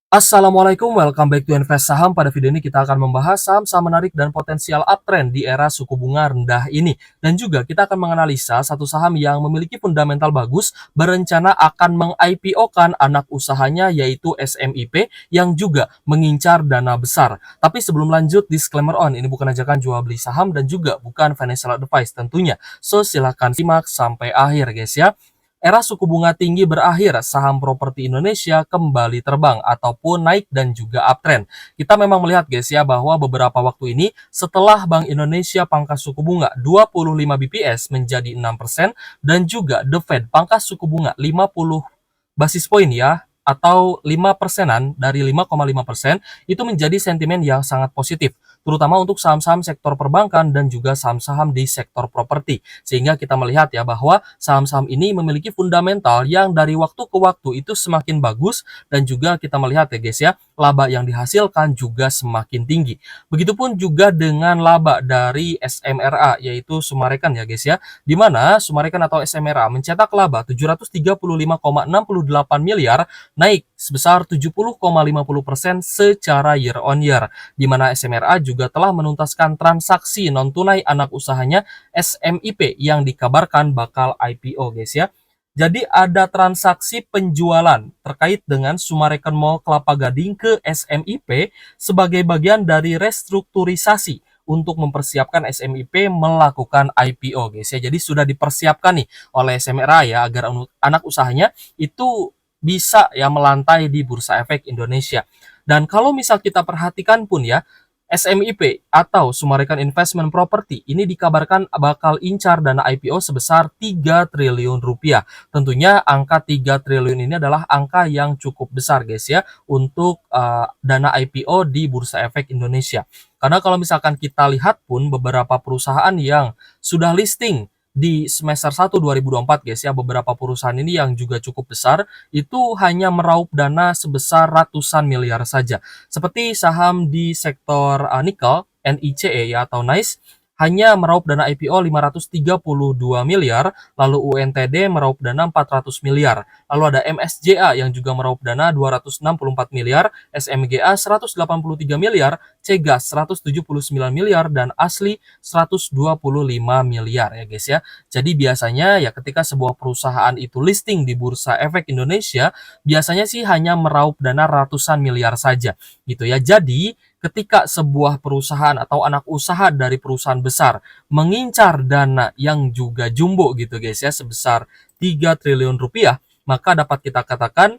Assalamualaikum, welcome back to Invest Saham. Pada video ini kita akan membahas saham-saham menarik dan potensial uptrend di era suku bunga rendah ini. Dan juga kita akan menganalisa satu saham yang memiliki fundamental bagus, berencana akan meng-IPO-kan anak usahanya yaitu SMIP yang juga mengincar dana besar. Tapi sebelum lanjut, disclaimer on, ini bukan ajakan jual beli saham dan juga bukan financial advice tentunya. So silahkan simak sampai akhir guys ya. Era suku bunga tinggi berakhir, saham properti Indonesia kembali terbang ataupun naik dan juga uptrend. Kita memang melihat guys ya bahwa beberapa waktu ini setelah Bank Indonesia pangkas suku bunga 25 BPS menjadi 6% dan juga The Fed pangkas suku bunga 50 basis point ya atau 5%-an dari 5,5% itu menjadi sentimen yang sangat positif, terutama untuk saham-saham sektor perbankan dan juga saham-saham di sektor properti. Sehingga kita melihat ya bahwa saham-saham ini memiliki fundamental yang dari waktu ke waktu itu semakin bagus dan juga kita melihat ya guys ya, laba yang dihasilkan juga semakin tinggi. Begitupun juga dengan laba dari SMRA yaitu Summarecon ya guys ya, di mana Summarecon atau SMRA mencetak laba 735,68 miliar naik sebesar 70,50% secara year on year, di mana SMRA juga telah menuntaskan transaksi non-tunai anak usahanya SMIP yang dikabarkan bakal IPO guys ya. Jadi ada transaksi penjualan terkait dengan Summarecon Mall Kelapa Gading ke SMIP sebagai bagian dari restrukturisasi untuk mempersiapkan SMIP melakukan IPO guys ya. Jadi sudah dipersiapkan nih oleh SMRA ya agar anak usahanya itu bisa ya melantai di Bursa Efek Indonesia. Dan kalau misal kita perhatikan pun ya, SMIP atau Summarecon Investment Property ini dikabarkan bakal incar dana IPO sebesar 3 triliun rupiah. Tentunya angka 3 triliun ini adalah angka yang cukup besar guys ya untuk dana IPO di Bursa Efek Indonesia. Karena kalau misalkan kita lihat pun beberapa perusahaan yang sudah listing di semester 1 2024 guys ya, beberapa perusahaan ini yang juga cukup besar itu hanya meraup dana sebesar ratusan miliar saja. Seperti saham di sektor nikel NICE ya atau NICE hanya meraup dana IPO 532 miliar, lalu UNTD meraup dana 400 miliar. Lalu ada MSJA yang juga meraup dana 264 miliar, SMGA 183 miliar, Cegas 179 miliar, dan Asli 125 miliar ya guys ya. Jadi biasanya ya ketika sebuah perusahaan itu listing di Bursa Efek Indonesia, biasanya sih hanya meraup dana ratusan miliar saja gitu ya. Jadi ketika sebuah perusahaan atau anak usaha dari perusahaan besar mengincar dana yang juga jumbo gitu guys ya sebesar 3 triliun rupiah, maka dapat kita katakan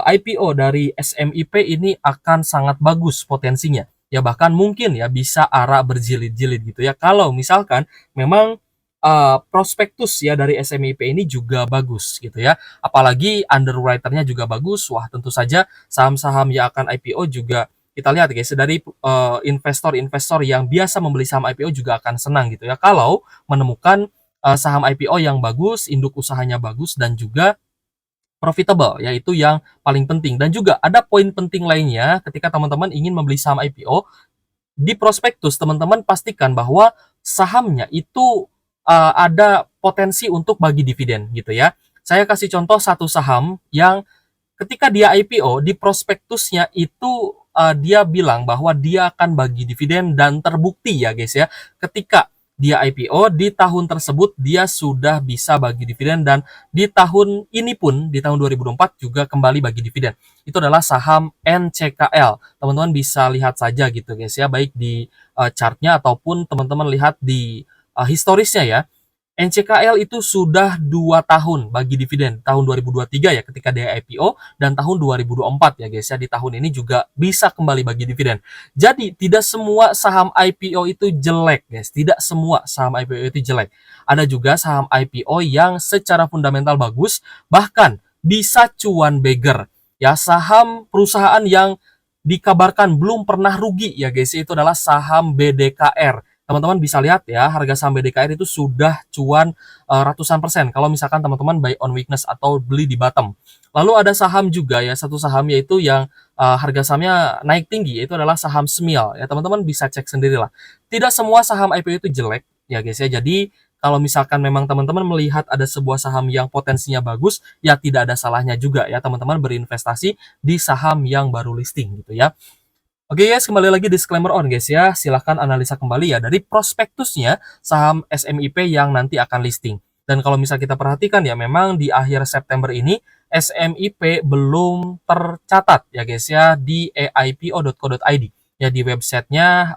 IPO dari SMIP ini akan sangat bagus potensinya. Ya bahkan mungkin ya bisa arah berjilid-jilid gitu ya. Kalau misalkan memang prospektus ya dari SMIP ini juga bagus gitu ya. Apalagi underwriternya juga bagus. Wah, tentu saja saham-saham yang akan IPO juga kita lihat guys dari investor-investor yang biasa membeli saham IPO juga akan senang gitu ya kalau menemukan saham IPO yang bagus, induk usahanya bagus dan juga profitable, yaitu yang paling penting. Dan juga ada poin penting lainnya ketika teman-teman ingin membeli saham IPO, di prospektus teman-teman pastikan bahwa sahamnya itu ada potensi untuk bagi dividen gitu ya. Saya kasih contoh satu saham yang ketika dia IPO di prospektusnya itu dia bilang bahwa dia akan bagi dividen dan terbukti ya guys ya. Ketika dia IPO di tahun tersebut dia sudah bisa bagi dividen dan di tahun ini pun di tahun 2024 juga kembali bagi dividen. Itu adalah saham NCKL. Teman-teman bisa lihat saja gitu guys ya, baik di chartnya ataupun teman-teman lihat di historisnya ya. NCKL itu sudah 2 tahun bagi dividen, tahun 2023 ya ketika dia IPO dan tahun 2024 ya guys ya, di tahun ini juga bisa kembali bagi dividen. Jadi tidak semua saham IPO itu jelek guys, tidak semua saham IPO itu jelek. Ada juga saham IPO yang secara fundamental bagus, bahkan bisa cuan beggar. Ya, saham perusahaan yang dikabarkan belum pernah rugi ya guys, itu adalah saham BDKR. Teman-teman bisa lihat ya, harga saham BDKR itu sudah cuan ratusan persen kalau misalkan teman-teman buy on weakness atau beli di bottom. Lalu ada saham juga ya, satu saham yaitu yang harga sahamnya naik tinggi, yaitu adalah saham Smil ya. Teman-teman bisa cek sendirilah. Tidak semua saham IPO itu jelek ya guys ya. Jadi kalau misalkan memang teman-teman melihat ada sebuah saham yang potensinya bagus, ya tidak ada salahnya juga ya teman-teman berinvestasi di saham yang baru listing gitu ya. Oke guys, kembali lagi disclaimer on guys ya. Silahkan analisa kembali ya dari prospektusnya saham SMIP yang nanti akan listing. Dan kalau misal kita perhatikan ya, memang di akhir September ini SMIP belum tercatat ya guys ya di aipo.co.id. Ya di websitenya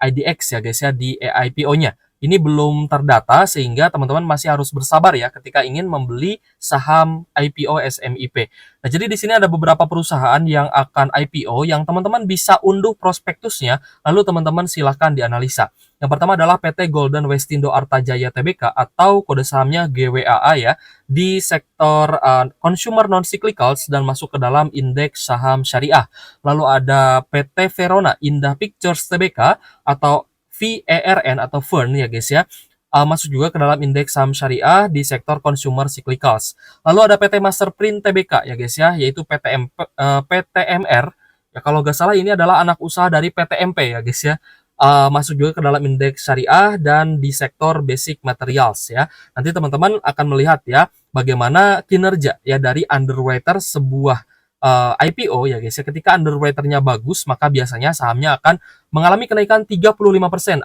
IDX ya guys ya, di AIPO-nya. Ini belum terdata sehingga teman-teman masih harus bersabar ya ketika ingin membeli saham IPO SMIP. Nah, jadi di sini ada beberapa perusahaan yang akan IPO yang teman-teman bisa unduh prospektusnya, lalu teman-teman silahkan dianalisa. Yang pertama adalah PT Golden Westindo Artajaya Tbk atau kode sahamnya GWAA ya, di sektor consumer non-cyclicals dan masuk ke dalam indeks saham syariah. Lalu ada PT Verona Indah Pictures Tbk atau VERN atau Fern ya guys ya, masuk juga ke dalam indeks saham syariah di sektor consumer cyclicals. Lalu ada PT Masterprint Tbk ya guys ya, yaitu PTMR. Ya kalau nggak salah ini adalah anak usaha dari PTMP ya guys ya. Masuk juga ke dalam indeks syariah dan di sektor basic materials ya. Nanti teman-teman akan melihat ya bagaimana kinerja ya dari underwriter sebuah IPO ya guys ya. Ketika underwriternya bagus, maka biasanya sahamnya akan mengalami kenaikan 35%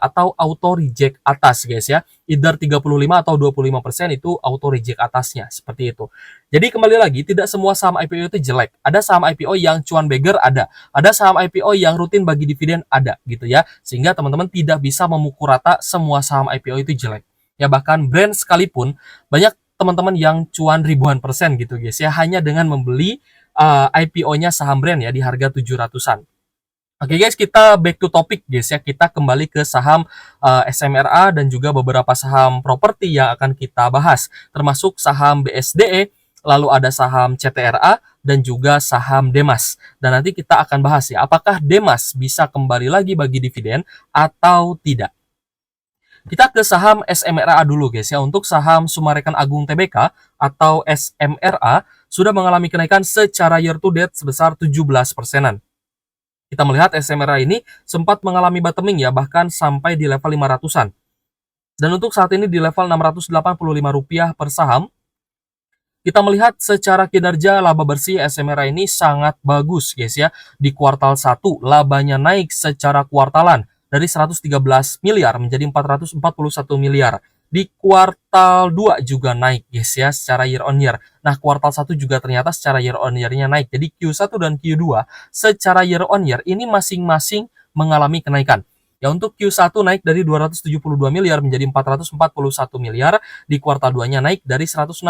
atau auto reject atas guys ya. Either 35 atau 25% itu auto reject atasnya, seperti itu. Jadi kembali lagi, tidak semua saham IPO itu jelek. Ada saham IPO yang cuan beggar ada saham IPO yang rutin bagi dividen ada gitu ya. Sehingga teman-teman tidak bisa memukul rata semua saham IPO itu jelek. Ya bahkan brand sekalipun banyak teman-teman yang cuan ribuan persen gitu guys ya, hanya dengan membeli IPO-nya saham brand ya di harga 700-an. Oke guys, kita back to topic guys ya. Kita kembali ke saham SMRA dan juga beberapa saham properti yang akan kita bahas, termasuk saham BSDE, lalu ada saham CTRA dan juga saham Demas. Dan nanti kita akan bahas ya, apakah Demas bisa kembali lagi bagi dividen atau tidak. Kita ke saham SMRA dulu guys ya. Untuk saham Summarecon Agung Tbk atau SMRA sudah mengalami kenaikan secara year to date sebesar 17%-an. Kita melihat SMRA ini sempat mengalami bottoming ya, bahkan sampai di level 500-an. Dan untuk saat ini di level Rp685 per saham, kita melihat secara kinerja laba bersih SMRA ini sangat bagus guys ya. Di kuartal 1 labanya naik secara kuartalan dari 113 miliar menjadi 441 miliar. Di kuartal 2 juga naik guys ya secara year on year. Nah, kuartal 1 juga ternyata secara year on year-nya naik. Jadi Q1 dan Q2 secara year on year ini masing-masing mengalami kenaikan. Ya untuk Q1 naik dari 272 miliar menjadi 441 miliar, di kuartal 2-nya naik dari 162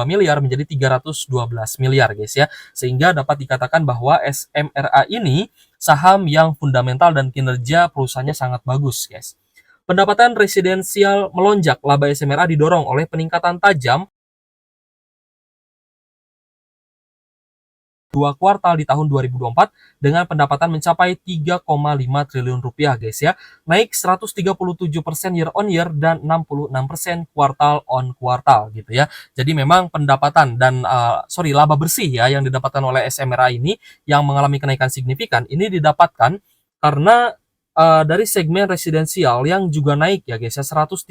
miliar menjadi 312 miliar guys ya. Sehingga dapat dikatakan bahwa SMRA ini saham yang fundamental dan kinerja perusahaannya sangat bagus guys. Pendapatan residensial melonjak, laba SMRA didorong oleh peningkatan tajam 2 kuartal di tahun 2024 dengan pendapatan mencapai 3,5 triliun rupiah guys ya. Naik 137% year on year dan 66% kuartal on kuartal gitu ya. Jadi memang pendapatan dan laba bersih ya yang didapatkan oleh SMRA ini yang mengalami kenaikan signifikan ini didapatkan karena dari segmen residensial yang juga naik ya guys ya 137%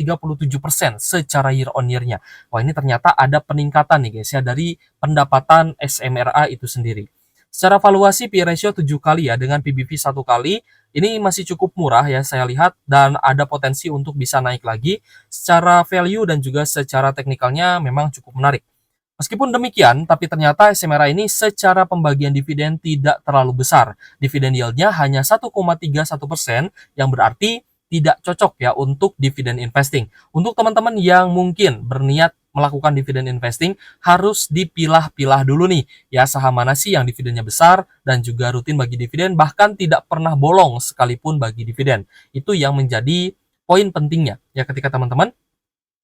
secara year on year-nya. Wah, ini ternyata ada peningkatan nih guys ya dari pendapatan SMRA itu sendiri. Secara valuasi P/E ratio 7 kali ya dengan PBV 1 kali, ini masih cukup murah ya saya lihat dan ada potensi untuk bisa naik lagi. Secara value dan juga secara teknikalnya memang cukup menarik. Meskipun demikian, tapi ternyata SMRA ini secara pembagian dividen tidak terlalu besar. Dividen yield-nya hanya 1,31%, yang berarti tidak cocok ya untuk dividen investing. Untuk teman-teman yang mungkin berniat melakukan dividen investing, harus dipilah-pilah dulu nih, ya saham mana sih yang dividennya besar dan juga rutin bagi dividen, bahkan tidak pernah bolong sekalipun bagi dividen. Itu yang menjadi poin pentingnya ya ketika teman-teman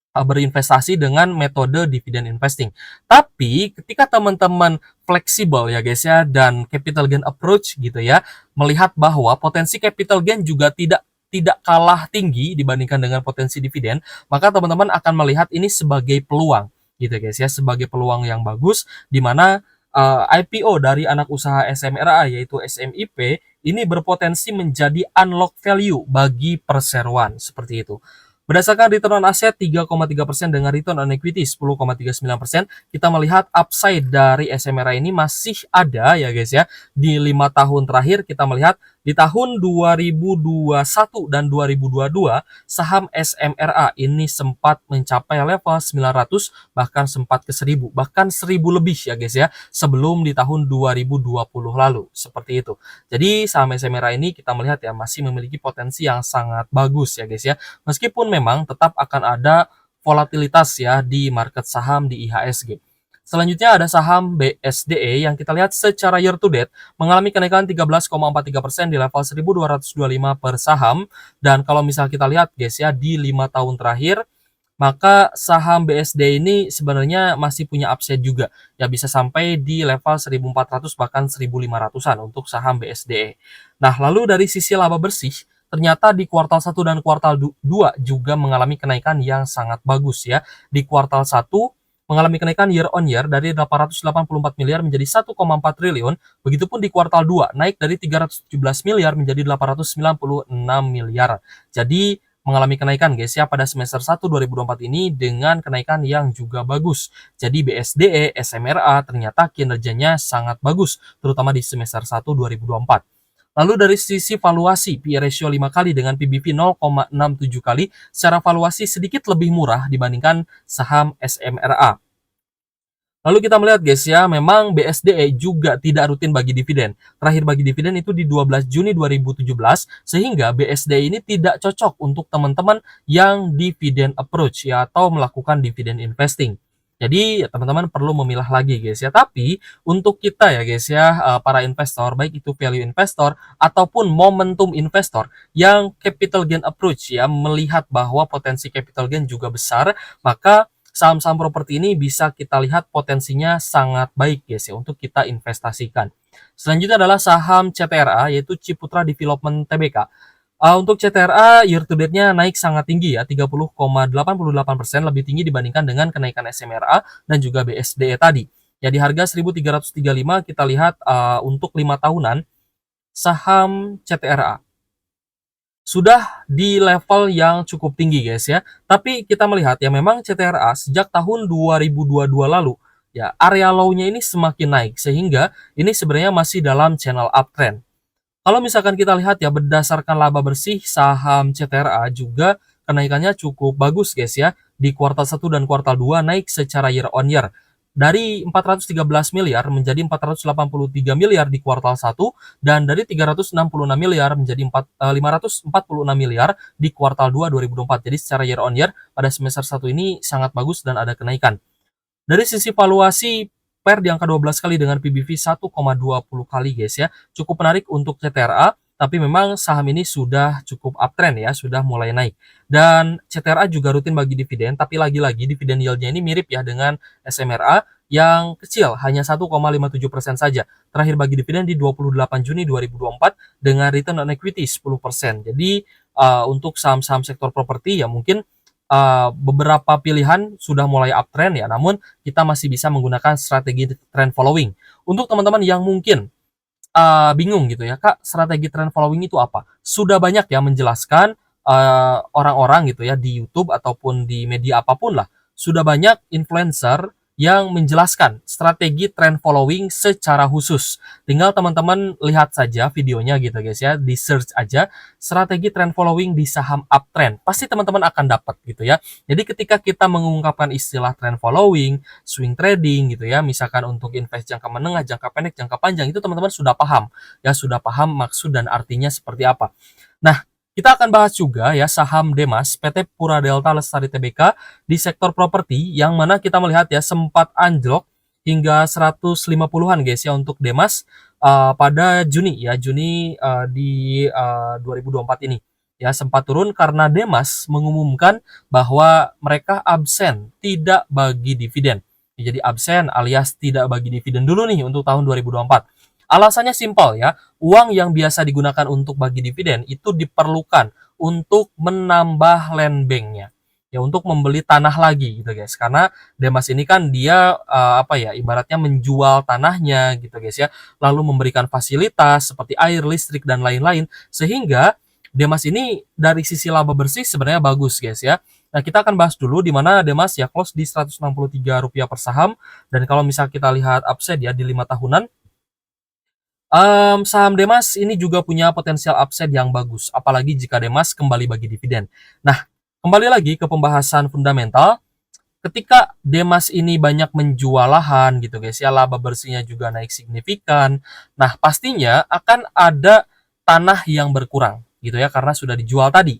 berinvestasi dengan metode dividen investing. Tapi ketika teman-teman fleksibel ya guys ya dan capital gain approach gitu ya, melihat bahwa potensi capital gain juga tidak kalah tinggi dibandingkan dengan potensi dividen, maka teman-teman akan melihat ini sebagai peluang gitu guys ya, sebagai peluang yang bagus di mana IPO dari anak usaha SMRA yaitu SMIP ini berpotensi menjadi unlock value bagi perseroan seperti itu. Berdasarkan return on asset 3,3% dengan return on equity 10,39%, kita melihat upside dari SMRA ini masih ada ya guys ya. Di 5 tahun terakhir kita melihat di tahun 2021 dan 2022 saham SMRA ini sempat mencapai level 900, bahkan sempat ke 1000, bahkan 1000 lebih ya guys ya, sebelum di tahun 2020 lalu, seperti itu. Jadi saham SMRA ini kita melihat ya masih memiliki potensi yang sangat bagus ya guys ya. Meskipun memang tetap akan ada volatilitas ya di market saham di IHSG. Selanjutnya ada saham BSDE yang kita lihat secara year to date mengalami kenaikan 13,43% di level 1225 per saham. Dan kalau misal kita lihat guys ya di 5 tahun terakhir, maka saham BSD ini sebenarnya masih punya upside juga. Ya bisa sampai di level 1400 bahkan 1500-an untuk saham BSDE. Nah, lalu dari sisi laba bersih, ternyata di kuartal 1 dan kuartal 2 juga mengalami kenaikan yang sangat bagus ya. Di kuartal 1 mengalami kenaikan year on year dari 884 miliar menjadi 1,4 triliun. Begitupun di kuartal 2 naik dari 317 miliar menjadi 896 miliar. Jadi mengalami kenaikan guys ya pada semester 1 2024 ini dengan kenaikan yang juga bagus. Jadi BSDE, SMRA ternyata kinerjanya sangat bagus terutama di semester 1 2024. Lalu dari sisi valuasi, PE ratio 5 kali dengan PBV 0,67 kali, secara valuasi sedikit lebih murah dibandingkan saham SMRA. Lalu kita melihat guys ya, memang BSDE juga tidak rutin bagi dividen. Terakhir bagi dividen itu di 12 Juni 2017, sehingga BSDE ini tidak cocok untuk teman-teman yang dividen approach ya, atau melakukan dividen investing. Jadi teman-teman perlu memilah lagi guys ya. Tapi untuk kita ya guys ya, para investor, baik itu value investor ataupun momentum investor yang capital gain approach ya, melihat bahwa potensi capital gain juga besar, maka saham-saham properti ini bisa kita lihat potensinya sangat baik guys ya untuk kita investasikan. Selanjutnya adalah saham CTRA yaitu Ciputra Development Tbk. Untuk CTRA year to date-nya naik sangat tinggi ya, 30,88% lebih tinggi dibandingkan dengan kenaikan SMRA dan juga BSDE tadi. Ya di harga 1335 kita lihat untuk 5 tahunan saham CTRA sudah di level yang cukup tinggi guys ya. Tapi kita melihat ya memang CTRA sejak tahun 2022 lalu ya area low-nya ini semakin naik sehingga ini sebenarnya masih dalam channel uptrend. Kalau misalkan kita lihat ya berdasarkan laba bersih saham CTRA juga kenaikannya cukup bagus guys ya. Di kuartal 1 dan kuartal 2 naik secara year on year dari 413 miliar menjadi 483 miliar di kuartal 1 dan dari 366 miliar menjadi 546 miliar di kuartal 2 2024. Jadi secara year on year pada semester 1 ini sangat bagus dan ada kenaikan. Dari sisi valuasi PER di angka 12 kali dengan PBV 1,20 kali guys ya. Cukup menarik untuk CTRA, tapi memang saham ini sudah cukup uptrend ya, sudah mulai naik. Dan CTRA juga rutin bagi dividen, tapi lagi-lagi dividen yield-nya ini mirip ya dengan SMRA yang kecil, hanya 1,57% saja. Terakhir bagi dividen di 28 Juni 2024 dengan return on equity 10%. Jadi untuk saham-saham sektor properti ya mungkin beberapa pilihan sudah mulai uptrend ya, namun kita masih bisa menggunakan strategi trend following. Untuk teman-teman yang mungkin bingung gitu ya, Kak, strategi trend following itu apa? Sudah banyak ya menjelaskan orang-orang gitu ya di YouTube ataupun di media apapun lah, sudah banyak influencer yang menjelaskan strategi trend following secara khusus. Tinggal teman-teman lihat saja videonya gitu guys ya, di search aja strategi trend following di saham uptrend. Pasti teman-teman akan dapat gitu ya. Jadi ketika kita mengungkapkan istilah trend following, swing trading gitu ya, misalkan untuk invest jangka menengah, jangka pendek, jangka panjang, itu teman-teman sudah paham ya, sudah paham maksud dan artinya seperti apa. Nah, kita akan bahas juga ya saham Demas PT Pura Delta Lestari Tbk di sektor properti yang mana kita melihat ya sempat anjlok hingga 150-an guys ya untuk Demas pada Juni ya, di 2024 ini. Ya sempat turun karena Demas mengumumkan bahwa mereka absen tidak bagi dividen. Jadi absen alias tidak bagi dividen dulu nih untuk tahun 2024. Alasannya simpel ya, uang yang biasa digunakan untuk bagi dividen itu diperlukan untuk menambah land bank-nya. Ya untuk membeli tanah lagi gitu guys. Karena Demas ini kan dia ibaratnya menjual tanahnya gitu guys ya, lalu memberikan fasilitas seperti air, listrik dan lain-lain sehingga Demas ini dari sisi laba bersih sebenarnya bagus guys ya. Nah, kita akan bahas dulu di mana Demas ya close di Rp163 per saham, dan kalau misal kita lihat upside ya di 5 tahunan, saham Demas ini juga punya potensial upside yang bagus, apalagi jika Demas kembali bagi dividen. Nah, kembali lagi ke pembahasan fundamental, ketika Demas ini banyak menjual lahan gitu guys ya, laba bersihnya juga naik signifikan. Nah, pastinya akan ada tanah yang berkurang gitu ya karena sudah dijual tadi.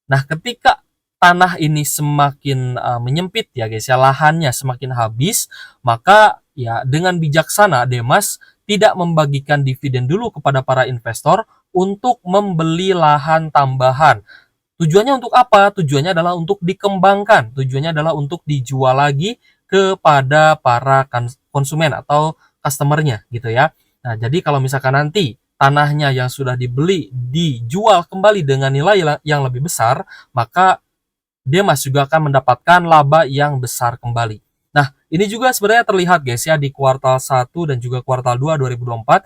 Nah, ketika tanah ini semakin menyempit ya guys ya, lahannya semakin habis, maka ya dengan bijaksana Demas tidak membagikan dividen dulu kepada para investor untuk membeli lahan tambahan. Tujuannya untuk apa? Tujuannya adalah untuk dikembangkan, tujuannya adalah untuk dijual lagi kepada para konsumen atau customer-nya gitu ya. Nah, jadi kalau misalkan nanti tanahnya yang sudah dibeli dijual kembali dengan nilai yang lebih besar, maka Demas juga akan mendapatkan laba yang besar kembali. Nah, ini juga sebenarnya terlihat guys ya di kuartal 1 dan juga kuartal 2 2024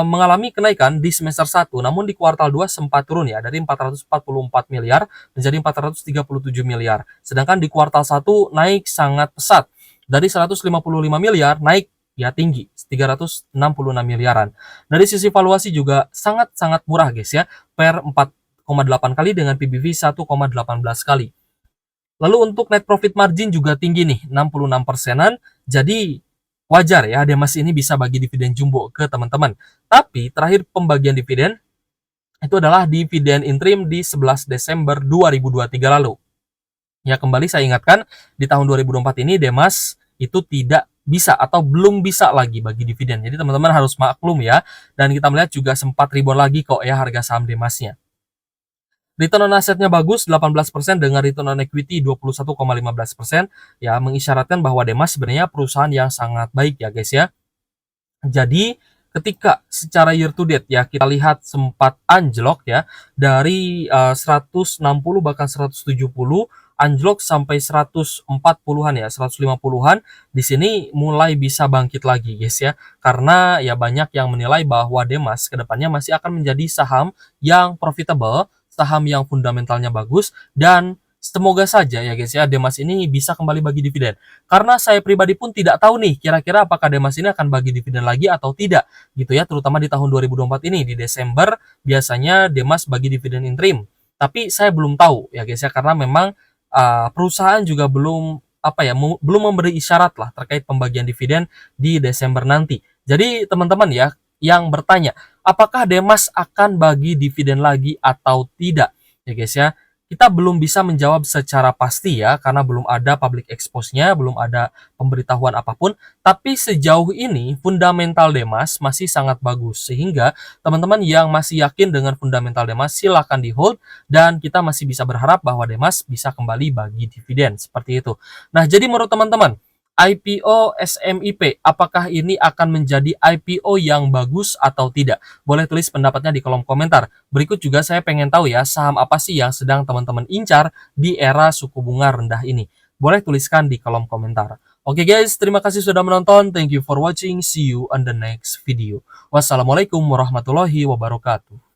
mengalami kenaikan di semester 1, namun di kuartal 2 sempat turun ya dari 444 miliar menjadi 437 miliar. Sedangkan di kuartal 1 naik sangat pesat dari 155 miliar naik ya tinggi 366 miliaran. Dari sisi valuasi juga sangat-sangat murah guys ya, per 4,8 kali dengan PBV 1,18 kali. Lalu untuk net profit margin juga tinggi nih, 66 persenan. Jadi wajar ya Demas ini bisa bagi dividen jumbo ke teman-teman. Tapi terakhir pembagian dividen itu adalah dividen interim di 11 Desember 2023 lalu. Ya, kembali saya ingatkan, di tahun 2024 ini Demas itu tidak bisa atau belum bisa lagi bagi dividen. Jadi teman-teman harus maklum ya. Dan kita melihat juga sempat rebound lagi kok ya harga saham Demasnya. Return on asetnya bagus 18% dengan return on equity 21,15%, ya mengisyaratkan bahwa Demas sebenarnya perusahaan yang sangat baik ya guys ya. Jadi ketika secara year to date ya kita lihat sempat anjlok ya dari 160 bahkan 170, anjlok sampai 140-an ya, 150-an. Di sini mulai bisa bangkit lagi guys ya. Karena ya banyak yang menilai bahwa Demas kedepannya masih akan menjadi saham yang profitable, saham yang fundamentalnya bagus, dan semoga saja ya guys ya Demas ini bisa kembali bagi dividen. Karena saya pribadi pun tidak tahu nih kira-kira apakah Demas ini akan bagi dividen lagi atau tidak gitu ya, terutama di tahun 2024 ini di Desember biasanya Demas bagi dividen interim. Tapi saya belum tahu ya guys ya, karena memang perusahaan juga belum belum memberi isyarat lah terkait pembagian dividen di Desember nanti. Jadi teman-teman ya yang bertanya, apakah Demas akan bagi dividen lagi atau tidak? Ya guys ya, kita belum bisa menjawab secara pasti ya, karena belum ada public expose-nya, belum ada pemberitahuan apapun. Tapi sejauh ini fundamental Demas masih sangat bagus, sehingga teman-teman yang masih yakin dengan fundamental Demas silahkan di hold, dan kita masih bisa berharap bahwa Demas bisa kembali bagi dividen seperti itu. Nah, jadi menurut teman-teman, IPO SMIP, apakah ini akan menjadi IPO yang bagus atau tidak? Boleh tulis pendapatnya di kolom komentar. Berikut juga saya pengen tahu ya, saham apa sih yang sedang teman-teman incar di era suku bunga rendah ini? Boleh tuliskan di kolom komentar. Oke guys, terima kasih sudah menonton. Thank you for watching. See you on the next video. Wassalamualaikum warahmatullahi wabarakatuh.